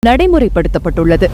நடைமுறைப்படுத்தப்பட்டுள்ளது.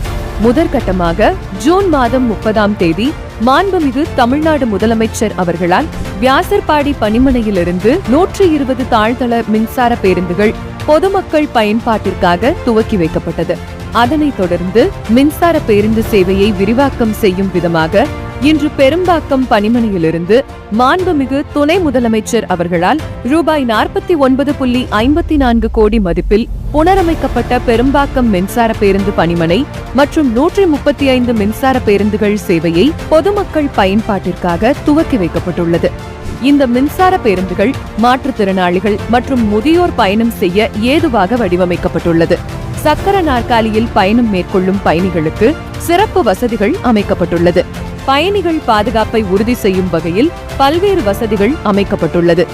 முதற்கட்டமாக ஜூன் மாதம் 30ஆம் தேதி மாண்புமிகு தமிழ்நாடு முதலமைச்சர் அவர்களால் வியாசர்பாடி பணிமனையிலிருந்து 120 தாழ்தள மின்சார பேருந்துகள் பொதுமக்கள் பயன்பாட்டிற்காக துவக்கி வைக்கப்பட்டது. அதனைத் தொடர்ந்து மின்சார பேருந்து சேவையை விரிவாக்கம் செய்யும் விதமாக இன்று பெரும்பாக்கம் பணிமனையிலிருந்து மாண்புமிகு துணை முதலமைச்சர் அவர்களால் ரூபாய் 49.54 கோடி மதிப்பில் புனரமைக்கப்பட்ட பெரும்பாக்கம் மின்சார பேருந்து பணிமனை மற்றும் 135 மின்சார பேருந்துகள் சேவையை பொதுமக்கள் பயன்பாட்டிற்காக துவக்கி வைக்கப்பட்டுள்ளது. இந்த மின்சார பேருந்துகள் மாற்றுத்திறனாளிகள் மற்றும் முதியோர் பயணம் செய்ய ஏதுவாக வடிவமைக்கப்பட்டுள்ளது. சக்கர நாற்காலியில் பயணம் மேற்கொள்ளும் பயணிகளுக்கு சிறப்பு வசதிகள் அமைக்கப்பட்டுள்ளது. பயணிகள் பாதுகாப்பை உறுதி செய்யும் வகையில் பல்வேறு வசதிகள் அமைக்கப்பட்டுள்ளது.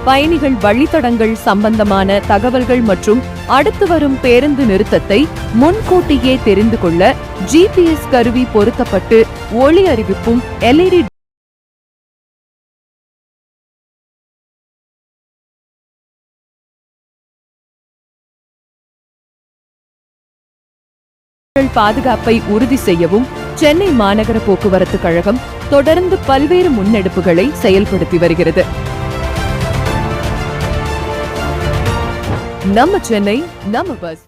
பயணிகள் வழித்தடங்கள் சம்பந்தமான தகவல்கள் மற்றும் அடுத்து வரும் பேருந்து நிறுத்தத்தை முன்கூட்டியே தெரிந்து கொள்ள GPS கருவி பொருத்தப்பட்டு ஒளி அறிவிப்பும் LED பாதுகாப்பை உறுதி செய்யவும் சென்னை மாநகர போக்குவரத்து கழகம் தொடர்ந்து பல்வேறு முன்னெடுப்புகளை செயல்படுத்தி வருகிறது. நம்ம சென்னை, நம்ம பஸ்.